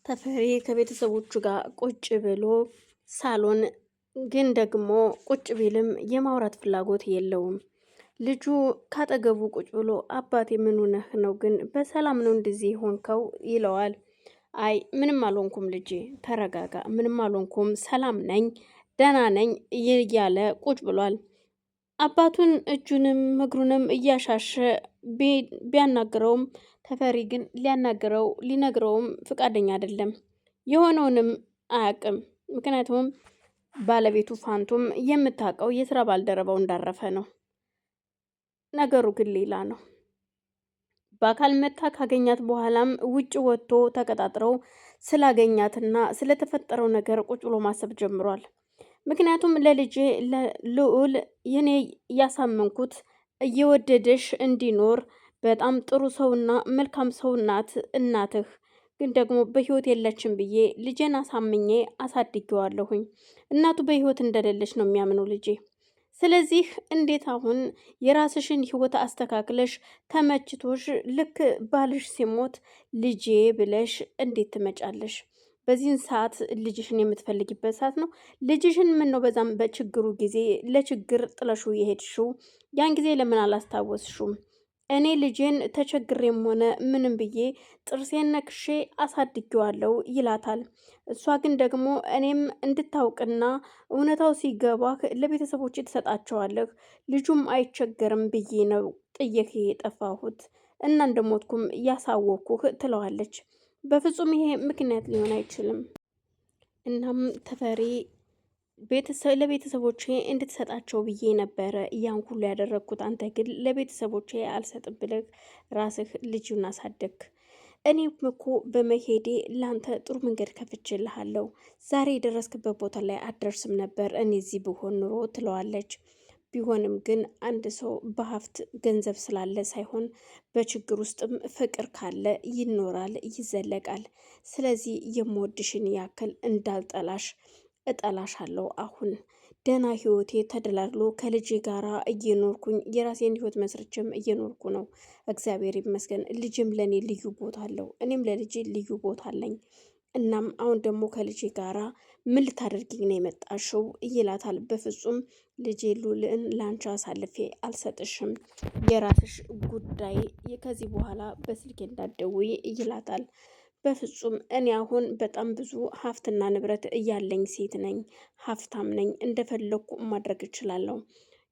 ተፈሪ ከቤተሰቦቹ ጋር ቁጭ ብሎ ሳሎን ግን ደግሞ ቁጭ ቢልም የማውራት ፍላጎት የለውም። ልጁ ካጠገቡ ቁጭ ብሎ አባቴ ምን ሆነህ ነው ግን በሰላም ነው እንደዚህ ሆንከው ይለዋል። አይ ምንም አልሆንኩም ልጄ ተረጋጋ፣ ምንም አልሆንኩም ሰላም ነኝ ደህና ነኝ እያለ ቁጭ ብሏል። አባቱን እጁንም እግሩንም እያሻሸ ቢያናግረውም ተፈሪ ግን ሊነግረውም ፍቃደኛ አይደለም። የሆነውንም አያውቅም። ምክንያቱም ባለቤቱ ፋንቱም የምታውቀው የስራ ባልደረባው እንዳረፈ ነው። ነገሩ ግን ሌላ ነው። በአካል መታ ካገኛት በኋላም ውጭ ወጥቶ ተቀጣጥረው ስላገኛትና ስለተፈጠረው ነገር ቁጭ ብሎ ማሰብ ጀምሯል። ምክንያቱም ለልጄ ልዑል የኔ ያሳመንኩት እየወደደሽ እንዲኖር በጣም ጥሩ ሰውና መልካም ሰው ናት እናትህ፣ ግን ደግሞ በህይወት የለችም ብዬ ልጄን አሳምኜ አሳድጌዋለሁኝ። እናቱ በህይወት እንደሌለች ነው የሚያምነው ልጄ። ስለዚህ እንዴት አሁን የራስሽን ህይወት አስተካክለሽ ተመችቶሽ ልክ ባልሽ ሲሞት ልጄ ብለሽ እንዴት ትመጫለሽ? በዚህን ሰዓት ልጅሽን የምትፈልጊበት ሰዓት ነው። ልጅሽን ምን ነው በዛም በችግሩ ጊዜ ለችግር ጥለሹ የሄድሽው ያን ጊዜ ለምን አላስታወስሹም? እኔ ልጄን ተቸግሬም ሆነ ምንም ብዬ ጥርሴን ነክሼ አሳድጌዋለሁ ይላታል። እሷ ግን ደግሞ እኔም እንድታውቅና እውነታው ሲገባህ ለቤተሰቦች ትሰጣቸዋለህ፣ ልጁም አይቸገርም ብዬ ነው ጥዬህ የጠፋሁት እና እንደሞትኩም ያሳወቅኩህ ትለዋለች። በፍጹም ይሄ ምክንያት ሊሆን አይችልም። እናም ተፈሪ ለቤተሰቦቼ እንድትሰጣቸው ብዬ ነበረ ያን ሁሉ ያደረግኩት፣ አንተ ግን ለቤተሰቦቼ አልሰጥም ብለህ ራስህ ልጁን አሳደግ። እኔም እኮ በመሄዴ ላንተ ጥሩ መንገድ ከፍቼልሃለሁ። ዛሬ የደረስክበት ቦታ ላይ አትደርስም ነበር እኔ እዚህ ብሆን ኑሮ ትለዋለች። ቢሆንም ግን አንድ ሰው በሀብት ገንዘብ ስላለ ሳይሆን በችግር ውስጥም ፍቅር ካለ ይኖራል፣ ይዘለቃል። ስለዚህ የምወድሽን ያክል እንዳልጠላሽ እጠላሻለሁ። አሁን ደህና ህይወቴ ተደላድሎ ከልጄ ጋራ እየኖርኩኝ የራሴን ህይወት መስርችም እየኖርኩ ነው። እግዚአብሔር ይመስገን። ልጅም ለእኔ ልዩ ቦታ አለው፣ እኔም ለልጄ ልዩ ቦታ አለኝ። እናም አሁን ደግሞ ከልጄ ጋራ ምን ልታደርጊኝ ነው የመጣሽው? ይላታል። በፍጹም ልጄ ሉልን ላንቺ አሳልፌ አልሰጥሽም፣ የራስሽ ጉዳይ፣ ከዚህ በኋላ በስልኬ እንዳትደውይ ይላታል። በፍጹም እኔ አሁን በጣም ብዙ ሀብትና ንብረት እያለኝ ሴት ነኝ፣ ሀብታም ነኝ፣ እንደፈለግኩ ማድረግ እችላለሁ።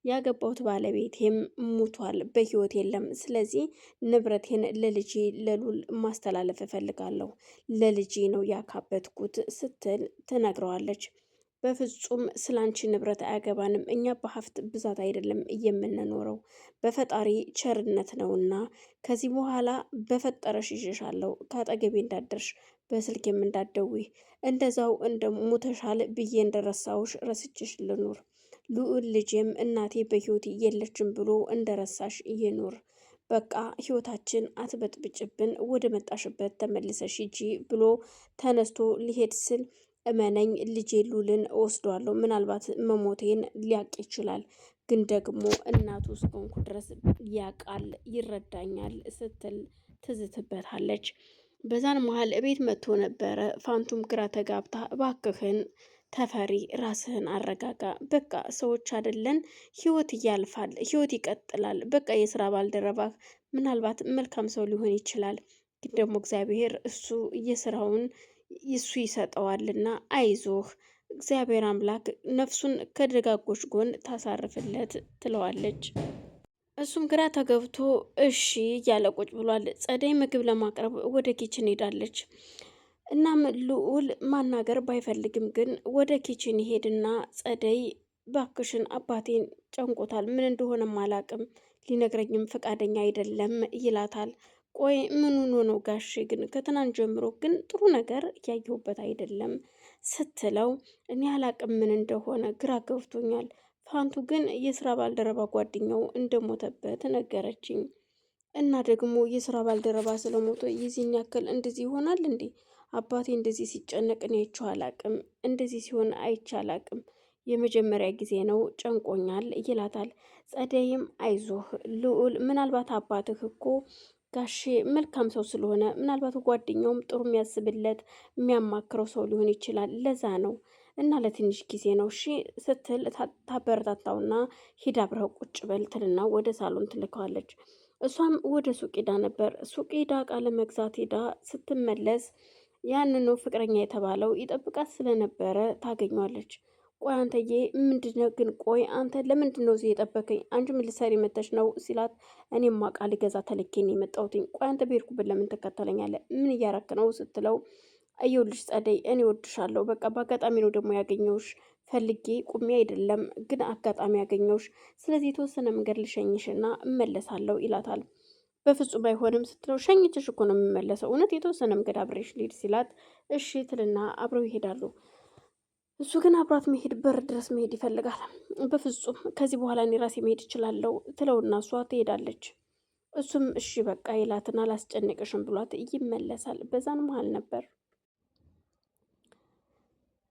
ያገባሁት ባለቤቴም ሙቷል፣ በህይወት የለም። ስለዚህ ንብረቴን ለልጄ ለሉል ማስተላለፍ እፈልጋለሁ፣ ለልጄ ነው ያካበትኩት ስትል ትነግረዋለች። በፍጹም ስላንቺ ንብረት አያገባንም፣ እኛ በሀብት ብዛት አይደለም የምንኖረው በፈጣሪ ቸርነት ነውና ከዚህ በኋላ በፈጠረሽ ይዤሻለሁ፣ ከአጠገቤ እንዳደርሽ በስልኬም እንዳትደውይ፣ እንደዛው እንደሞተሻል ብዬ እንደረሳውሽ ረስችሽ ልኑር። ልዑል ልጄም እናቴ በህይወት የለችም ብሎ እንደረሳሽ ይኑር። በቃ ህይወታችን አትበጥብጭብን፣ ወደ መጣሽበት ተመልሰሽ ሂጂ ብሎ ተነስቶ ሊሄድ ስል እመነኝ ልጄ ሉልን እወስደዋለሁ። ምናልባት መሞቴን ሊያቅ ይችላል፣ ግን ደግሞ እናቱ እስከሆንኩ ድረስ ያቃል፣ ይረዳኛል ስትል ትዝትበታለች። በዛን መሀል እቤት መጥቶ ነበረ። ፋንቱም ግራ ተጋብታ እባክህን ተፈሪ ራስህን አረጋጋ፣ በቃ ሰዎች አይደለን፣ ህይወት ያልፋል፣ ህይወት ይቀጥላል። በቃ የስራ ባልደረባህ ምናልባት መልካም ሰው ሊሆን ይችላል፣ ግን ደግሞ እግዚአብሔር እሱ የስራውን እሱ ይሰጠዋልና አይዞህ፣ እግዚአብሔር አምላክ ነፍሱን ከደጋጎች ጎን ታሳርፍለት ትለዋለች። እሱም ግራ ተገብቶ እሺ እያለ ቁጭ ብሏል። ጸደይ ምግብ ለማቅረብ ወደ ኪችን ሄዳለች። እናም ልዑል ማናገር ባይፈልግም ግን ወደ ኪችን ይሄድና ጸደይ ባክሽን አባቴን ጨንቆታል፣ ምን እንደሆነም አላቅም፣ ሊነግረኝም ፈቃደኛ አይደለም ይላታል። ቆይ ምን ሆኖ ነው ጋሼ? ግን ከትናንት ጀምሮ ግን ጥሩ ነገር እያየሁበት አይደለም ስትለው እኔ አላቅም ምን እንደሆነ ግራ ገብቶኛል። ፋንቱ ግን የስራ ባልደረባ ጓደኛው እንደሞተበት ነገረችኝ። እና ደግሞ የስራ ባልደረባ ስለሞተ የዚህን ያክል እንደዚህ ይሆናል እንዴ? አባቴ እንደዚህ ሲጨነቅ እኔ አይቼው አላቅም፣ እንደዚህ ሲሆን አይቼ አላቅም፣ የመጀመሪያ ጊዜ ነው፣ ጨንቆኛል ይላታል። ጸደይም አይዞህ ልዑል፣ ምናልባት አባትህ እኮ ጋሼ መልካም ሰው ስለሆነ ምናልባት ጓደኛውም ጥሩ የሚያስብለት የሚያማክረው ሰው ሊሆን ይችላል። ለዛ ነው እና ለትንሽ ጊዜ ነው እሺ ስትል ታበረታታውና ሂድ አብረው ቁጭ በል ትልና ወደ ሳሎን ትልከዋለች። እሷም ወደ ሱቅ ሄዳ ነበር። ሱቅ ሄዳ እቃ ለመግዛት ሄዳ ስትመለስ ያንኑ ፍቅረኛ የተባለው ይጠብቃት ስለነበረ ታገኘዋለች። ቆይ አንተዬ ምንድነው ግን? ቆይ አንተ ለምንድን ነው እዚህ የጠበከኝ? አንቺ ምን ልትሰሪ መተሽ ነው ሲላት፣ እኔማ እቃ ልገዛ ተልኬ ነው የመጣሁትኝ። ቆይ አንተ በሄድኩበት ለምን ትከተለኛለህ? ምን እያረክ ነው ስትለው፣ እየውልሽ ጸደይ፣ እኔ ወድሻለሁ። በቃ በአጋጣሚ ነው ደግሞ ያገኘውሽ፣ ፈልጌ ቁሜ አይደለም፣ ግን አጋጣሚ ያገኘውሽ። ስለዚህ የተወሰነ መንገድ ልሸኝሽና እመለሳለሁ ይላታል። በፍጹም አይሆንም ስትለው፣ ሸኝችሽ እኮ ነው የምመለሰው፣ እውነት የተወሰነ መንገድ አብሬሽ ልሂድ ሲላት፣ እሺ ትልና አብረው ይሄዳሉ። እሱ ግን አብሯት መሄድ በር ድረስ መሄድ ይፈልጋል። በፍጹም ከዚህ በኋላ እኔ ራሴ መሄድ እችላለሁ ትለውና እሷ ትሄዳለች። እሱም እሺ በቃ ይላትና አላስጨንቅሽም ብሏት ይመለሳል። በዛን መሀል ነበር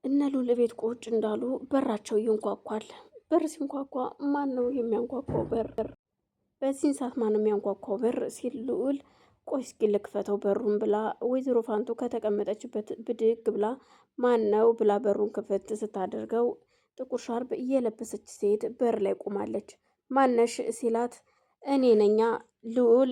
እነ ሉል ቤት ቁጭ እንዳሉ በራቸው ይንኳኳል። በር ሲንኳኳ ማን ነው የሚያንኳኳው በር? በዚህን ሰዓት ማነው የሚያንኳኳው በር ሲል ልዑል ቆይ እስኪ ልክፈተው በሩን ብላ ወይዘሮ ፋንቱ ከተቀመጠችበት ብድግ ብላ ማን ነው ብላ በሩን ክፍት ስታደርገው ጥቁር ሻርብ እየለበሰች ሴት በር ላይ ቆማለች። ማነሽ ሲላት እኔ ነኛ ልዑል